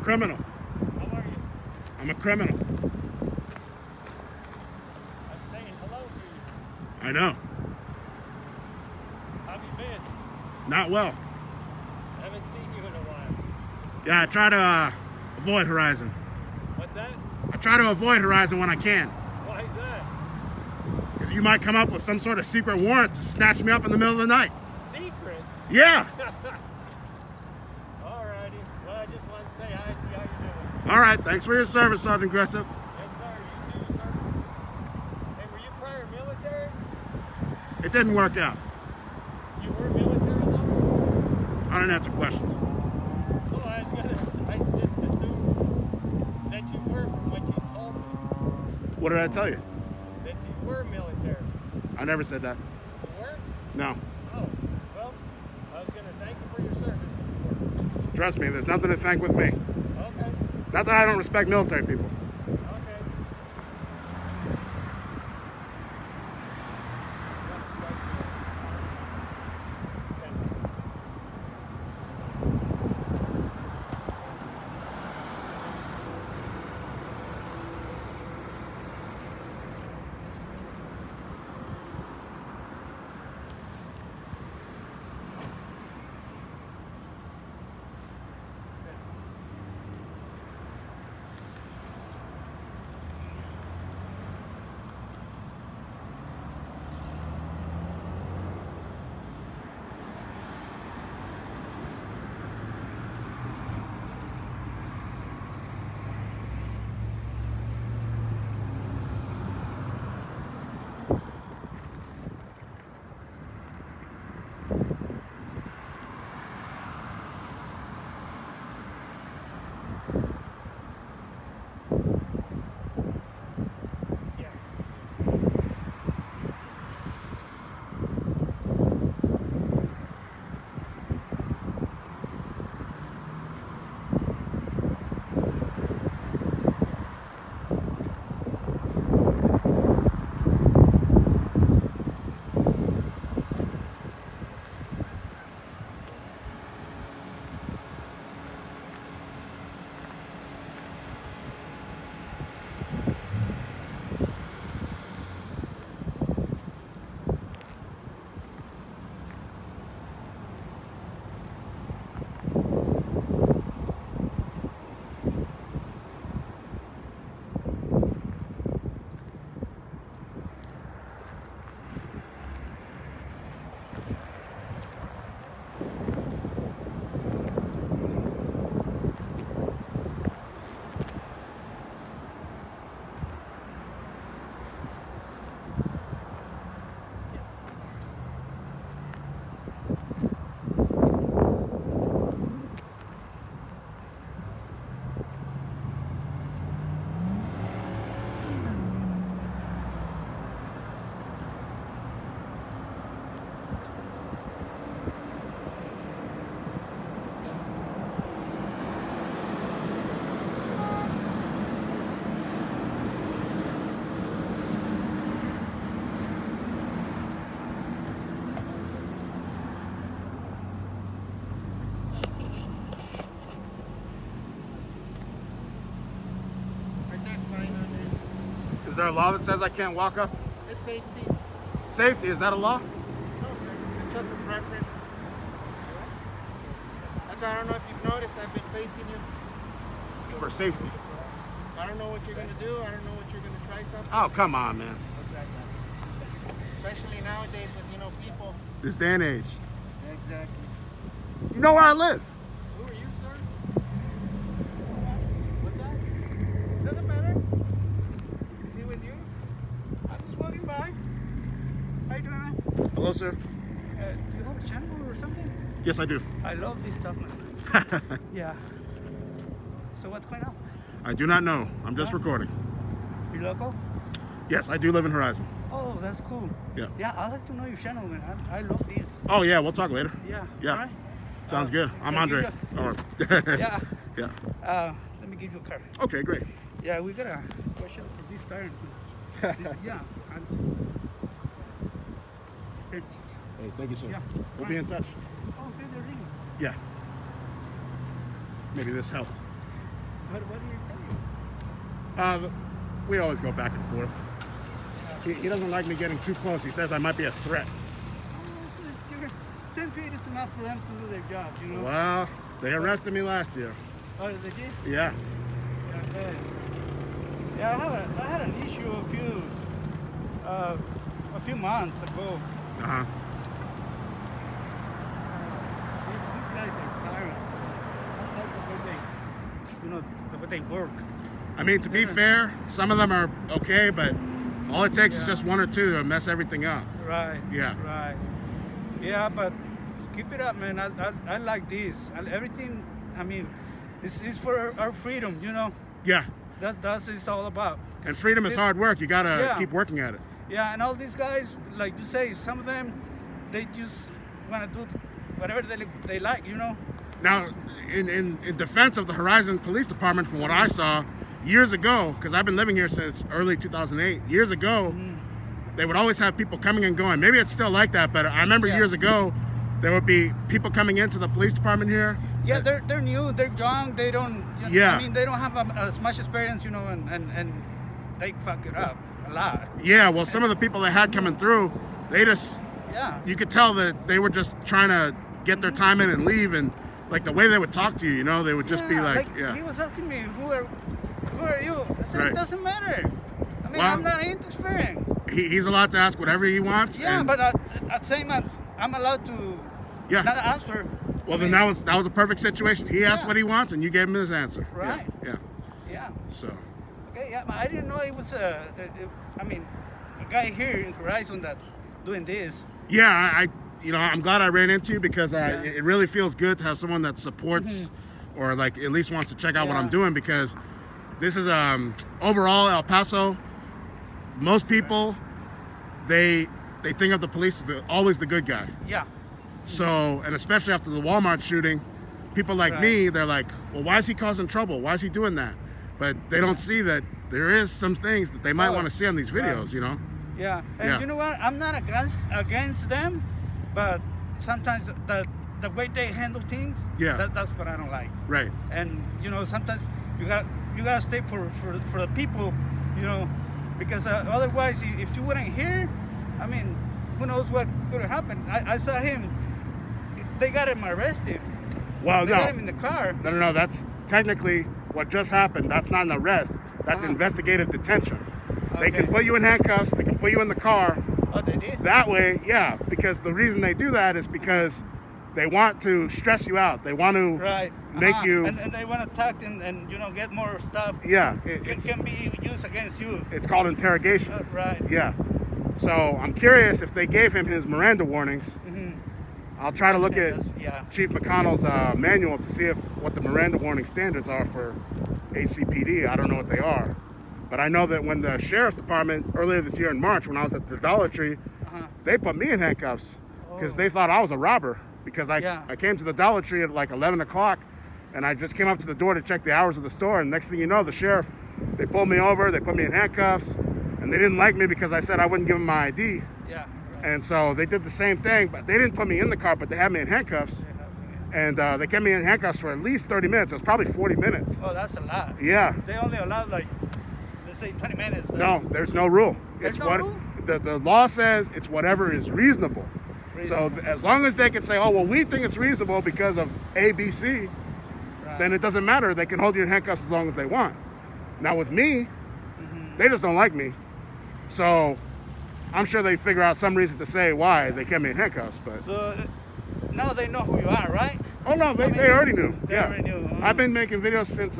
criminal. How are you? I'm a criminal. I was saying hello to you. I know. How have you been? Not well. Haven't seen you in a while. Yeah, I try to avoid Horizon. What's that? I try to avoid Horizon when I can. Why is that? Because you might come up with some sort of secret warrant to snatch me up in the middle of the night. Secret? Yeah. Alrighty. Well, I just wanted to say hi, see how you're doing. All right. Thanks for your service, Sergeant Aggressive. Yes, sir. You too, sir. Hey, were you prior military? It didn't work out. You were military, though? I didn't answer questions. Oh, I just assumed that you were from what you told me. What did I tell you? That you were military. I never said that. You were? No. Oh, well, I was going to thank you for your service if you were. Trust me, there's nothing to thank with me. Okay. Not that I don't respect military people. Okay. Is there a law that says I can't walk up? It's safety. Safety, is that a law? No, sir. It's just a preference. That's why I don't know if you've noticed, I've been facing you. For safety. I don't know what you're going to do. I don't know what you're going to try something. Oh, come on, man. Exactly. Especially nowadays with, people. This day and age. Exactly. You know where I live. Who are you, sir? What's that? Doesn't matter. Is he with you? I'm just walking by. How you doing, man? Hello, sir. Do you have a channel or something? Yes, I do. I love this stuff, man. Yeah. So what's going on? I do not know. I'm just recording. You local? Yes, I do live in Horizon. Oh, that's cool. Yeah. Yeah, I'd like to know your channel, man. I love these. Oh, yeah, we'll talk later. Yeah. Yeah. All right. Sounds good. I'm Andre. All right. Yeah. Yeah. Let me give you a card. Okay, great. Yeah, we got a question for this parent. Yeah. Hey, thank you, sir. Yeah. We'll be in touch. Oh, okay, they're ringing. Yeah. Maybe this helped. We always go back and forth. He doesn't like me getting too close. He says I might be a threat. 10 feet is enough for them to do their job, you know. Well, they arrested me last year. Oh, they did? Yeah. Okay. Yeah, I had an issue a few months ago. Uh-huh. These guys are tyrants. I like the way the way they work. I mean, to be fair, some of them are okay, but all it takes is just one or two to mess everything up. Right. Yeah. Right. Yeah, but keep it up, man. I like this. Everything. I mean, it's for our freedom, you know. Yeah. That's what it's all about. And freedom is hard work. You gotta keep working at it. Yeah, and all these guys, like you say, some of them, they just want to do whatever they like, you know. Now, in defense of the Horizon Police Department, from what I saw years ago, because I've been living here since early 2008, years ago, they would always have people coming and going. Maybe it's still like that, but I remember years ago, there would be people coming into the police department here. Yeah, they're new, they're young, they don't. I mean, they don't have as much experience, you know, and they fuck it up a lot. Yeah, well, some of the people they had coming through, they just, you could tell that they were just trying to get their time in and leave, and like the way they would talk to you, you know, they would just be like, He was asking me, who are you? I said, Right. It doesn't matter. I mean, Well, I'm not interfering. he's allowed to ask whatever he wants. Yeah, and, but at the same time, I'm allowed to not answer. Well, then that was a perfect situation. He asked what he wants, and you gave him his answer. Right. Yeah. So. Okay, yeah, but I didn't know it was I mean, a guy here in Horizon that doing this. Yeah, I'm glad I ran into you because it really feels good to have someone that supports or like at least wants to check out what I'm doing, because this is overall El Paso. Most people, they think of the police as always the good guy. Yeah. So, and especially after the Walmart shooting, people like me, they're like, well, why is he causing trouble? Why is he doing that? But they don't see that there is some things that they might want to see on these videos, you know? Yeah, and you know what? I'm not against them, but sometimes the way they handle things, that's what I don't like. Right. And you know, sometimes you gotta stay for the people, you know, because otherwise, if you weren't here, I mean, who knows what could have happened? I saw him. They got him arrested. Well, they got him in the car. No. That's technically what just happened. That's not an arrest. That's investigative detention. They can put you in handcuffs. They can put you in the car. Oh, they did? That way, yeah, because the reason they do that is because they want to stress you out. They want to make you... And they want to talk and you know, get more stuff. Yeah. It can be used against you. It's called interrogation. Right. Yeah. So I'm curious if they gave him his Miranda warnings. I'll try to look at Chief McConnell's manual to see what the Miranda warning standards are for HCPD. I don't know what they are. But I know that when the Sheriff's Department, earlier this year in March, when I was at the Dollar Tree, they put me in handcuffs because they thought I was a robber. Because I came to the Dollar Tree at like 11 o'clock, and I just came up to the door to check the hours of the store, and next thing you know, the sheriff, they pulled me over, they put me in handcuffs, and they didn't like me because I said I wouldn't give them my ID. Yeah. And so they did the same thing, but they didn't put me in the car, but they had me in handcuffs. And they kept me in handcuffs for at least 30 minutes. It was probably 40 minutes. Oh, that's a lot. Yeah. They only allowed like, let's say 20 minutes. No, there's no rule. There's no rule? The law says it's whatever is reasonable. So as long as they can say, oh, well, we think it's reasonable because of A, B, C, then it doesn't matter. They can hold you in handcuffs as long as they want. Now with me, they just don't like me. So I'm sure they figure out some reason to say why they kept me in handcuffs. But so now they know who you are, right? Oh no, they already knew. They already knew. I've been making videos since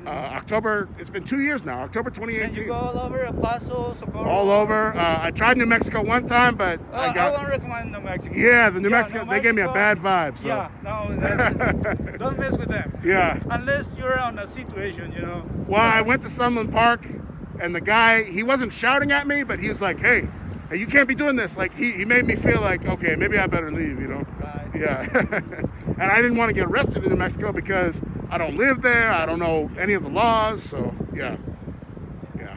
October. It's been 2 years now. October 2018. Did you go all over El Paso, Socorro? All over. I tried New Mexico one time, but I won't recommend New Mexico. Yeah, the New Mexico, they gave me a bad vibe. So. Yeah, no, don't mess with them. Yeah. Unless you're on a situation, you know. Well, I went to Sunland Park, and the guy, he wasn't shouting at me, but he was like, hey, you can't be doing this. Like, he made me feel like, okay, maybe I better leave, you know. Right. Yeah. And I didn't want to get arrested in New Mexico because I don't live there. I don't know any of the laws. So, yeah. Okay.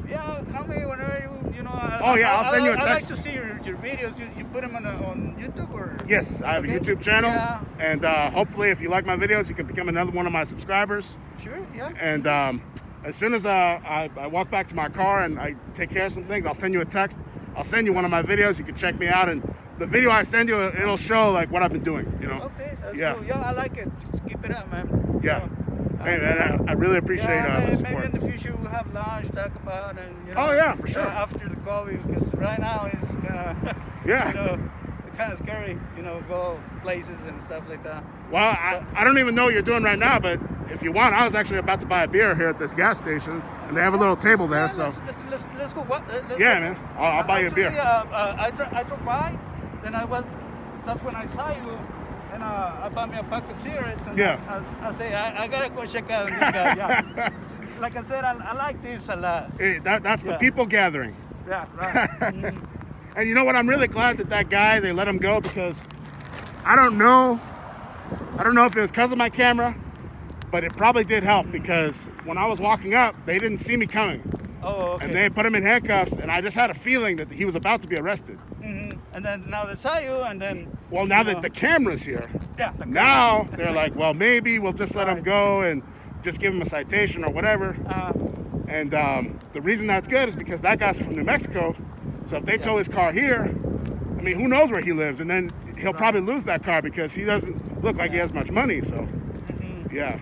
Yeah, call me whenever you know. I'll send you a text. I like to see your videos. You put them on YouTube or? Yes, I have a YouTube channel, and hopefully, if you like my videos, you can become another one of my subscribers. Sure, yeah. And as soon as I walk back to my car and I take care of some things, I'll send you a text. I'll send you one of my videos. You can check me out, and the video I send you, it'll show like what I've been doing. You know. Okay, that's cool. Yeah, I like it. Just keep it up, man. Yeah. Hey, man, I really appreciate the support. Maybe in the future we'll have lunch, talk about, and you know. Oh yeah, for sure. After the COVID, because right now it's kind of yeah. You know, kind of scary. You know, go places and stuff like that. Well, I don't even know what you're doing right now, but if you want, I was actually about to buy a beer here at this gas station, and they have a little table there. Yeah, so let's go. Yeah, man. I'll buy you a beer. I drove by, then that's when I saw you. And I bought me a pack of cigarettes. And I say, I gotta go check out this guy. Yeah. Like I said, I like this a lot. Hey, that's the people gathering. Yeah, right. And you know what? I'm really glad that guy, they let him go, because I don't know if it was because of my camera, but it probably did help, because when I was walking up, they didn't see me coming. Oh, okay. And they put him in handcuffs, and I just had a feeling that he was about to be arrested. And then now they saw you, and then... Well, now that the camera's here, now they're like, well, maybe we'll just let him go and just give him a citation or whatever. And the reason that's good is because that guy's from New Mexico, so if they tow his car here, I mean, who knows where he lives, and then he'll probably lose that car because he doesn't look like he has much money, so, yeah.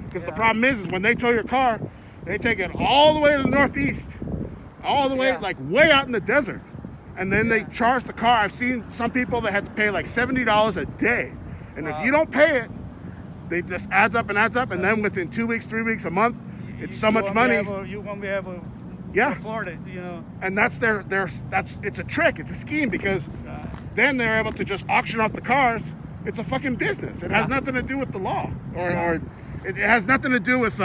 Because the problem is when they tow your car, they take it all the way to the Northeast, all the way, like way out in the desert. And then they charge the car. I've seen some people that had to pay like $70 a day. And if you don't pay it, they just adds up, and then within 2 weeks, 3 weeks, a month, it's so much money. You won't be able to afford it, you know. And that's it's a trick, it's a scheme, because then they're able to just auction off the cars. It's a fucking business. It has nothing to do with the law, or it has nothing to do with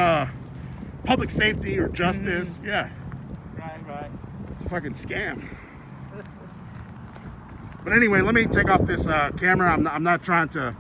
public safety or justice. Yeah. Right. It's a fucking scam. But anyway, let me take off this camera. I'm not trying to